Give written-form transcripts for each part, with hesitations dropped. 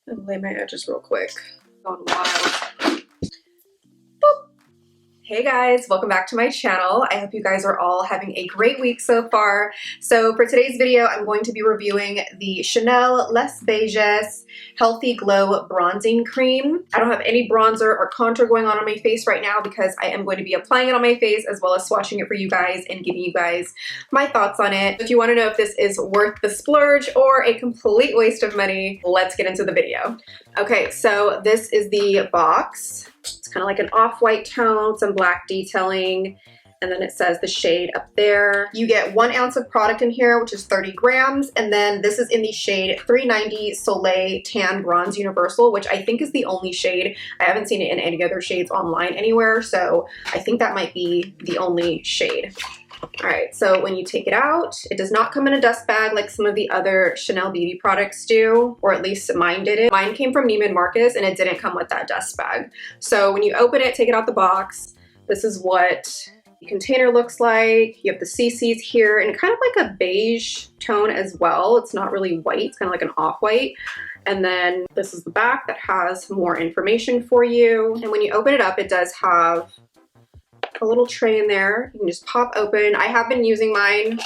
And lay my edges real quick. Going wild. Boop. Hey guys, welcome back to my channel. I hope you guys are all having a great week so far. So for today's video, I'm going to be reviewing the Chanel Les Beiges Healthy Glow Bronzing Cream. I don't have any bronzer or contour going on my face right now because I am going to be applying it on my face as well as swatching it for you guys and giving you guys my thoughts on it. If you want to know if this is worth the splurge or a complete waste of money, let's get into the video. Okay, so this is the box. It's kind of like an off-white tone, some black detailing, and then it says the shade up there. You get 1 ounce of product in here, which is 30 grams, and then this is in the shade 390 Soleil Tan Bronze Universal, which I think is the only shade. I haven't seen it in any other shades online anywhere, so I think that might be the only shade. All right, so when you take it out, it does not come in a dust bag like some of the other Chanel beauty products do, or at least mine didn't. Mine came from Neiman Marcus and it didn't come with that dust bag. So when you open it, take it out the box, this is what the container looks like. You have the CCs here and kind of like a beige tone as well. It's not really white, it's kind of like an off-white. And then this is the back that has more information for you. And when you open it up, it does have a little tray in there. You can just pop open. I have been using mine.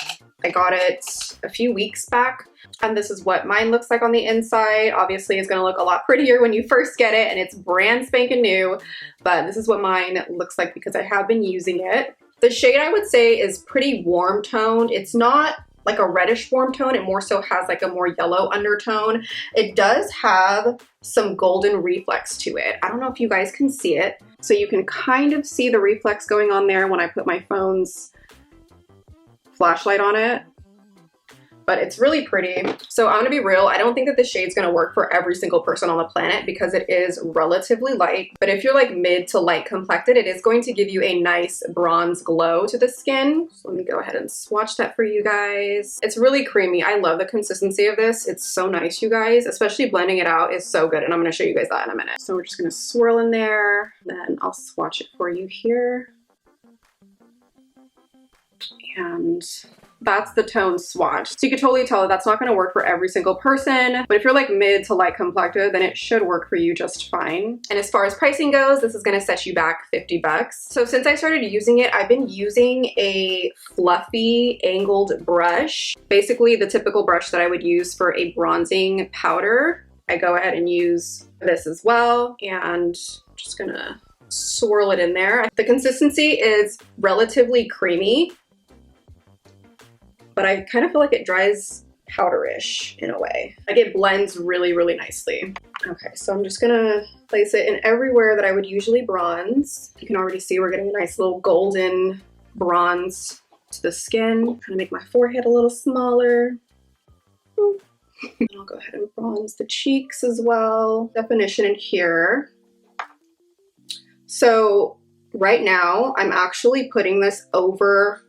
I got it a few weeks back, and this is what mine looks like on the inside. Obviously, it's going to look a lot prettier when you first get it, and it's brand spanking new, but this is what mine looks like because I have been using it. The shade I would say is pretty warm toned. It's not like a reddish warm tone. It more so has like a more yellow undertone. It does have some golden reflex to it. I don't know if you guys can see it. So you can kind of see the reflex going on there when I put my phone's flashlight on it. But it's really pretty. So I'm gonna be real, I don't think that this shade's gonna work for every single person on the planet because it is relatively light. But if you're like mid to light complected, it is going to give you a nice bronze glow to the skin. So let me go ahead and swatch that for you guys. It's really creamy. I love the consistency of this. It's so nice, you guys. Especially blending it out is so good. And I'm gonna show you guys that in a minute. So we're just gonna swirl in there. Then I'll swatch it for you here. And that's the tone swatch. So you can totally tell that that's not going to work for every single person, but if you're like mid to light complected, then it should work for you just fine. And as far as pricing goes, this is going to set you back 50 bucks. So since I started using it, I've been using a fluffy angled brush, basically the typical brush that I would use for a bronzing powder. I go ahead and use this as well, and I'm just gonna swirl it in there. The consistency is relatively creamy, but I kind of feel like it dries powderish in a way. Like it blends really, really nicely. Okay, so I'm just gonna place it in everywhere that I would usually bronze. You can already see we're getting a nice little golden bronze to the skin. I'm gonna make my forehead a little smaller. I'll go ahead and bronze the cheeks as well. Definition in here. So right now, I'm actually putting this over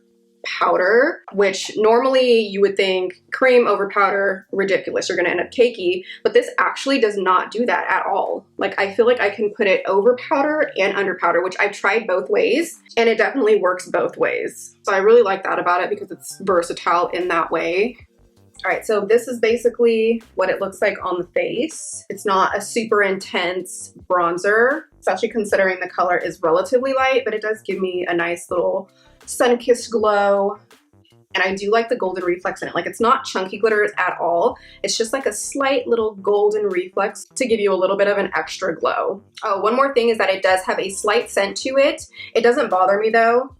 powder, which normally you would think cream over powder, ridiculous, you're gonna end up cakey, but this actually does not do that at all. Like I feel like I can put it over powder and under powder, which I've tried both ways, and it definitely works both ways. So I really like that about it because it's versatile in that way. All right, so this is basically what it looks like on the face. It's not a super intense bronzer, especially considering the color is relatively light, but it does give me a nice little sun-kissed glow. And I do like the golden reflex in it. Like it's not chunky glitters at all. It's just like a slight little golden reflex to give you a little bit of an extra glow. Oh, one more thing is that it does have a slight scent to it. It doesn't bother me though.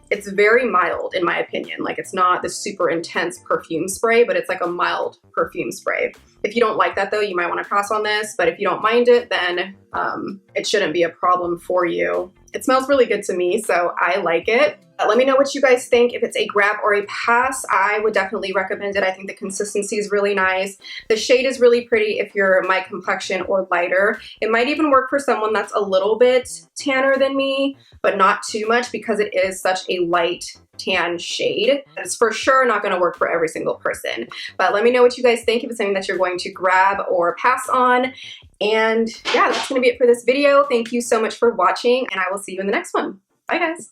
It's very mild in my opinion. Like it's not this super intense perfume spray, but it's like a mild perfume spray. If you don't like that though, you might want to pass on this, but if you don't mind it, then it shouldn't be a problem for you. It smells really good to me, so I like it. Let me know what you guys think. If it's a grab or a pass, I would definitely recommend it. I think the consistency is really nice. The shade is really pretty if you're my complexion or lighter. It might even work for someone that's a little bit tanner than me, but not too much because it is such a light tan shade. It's for sure not going to work for every single person. But let me know what you guys think, if it's something that you're going to grab or pass on. And yeah, that's going to be it for this video. Thank you so much for watching, and I will see you in the next one. Bye guys.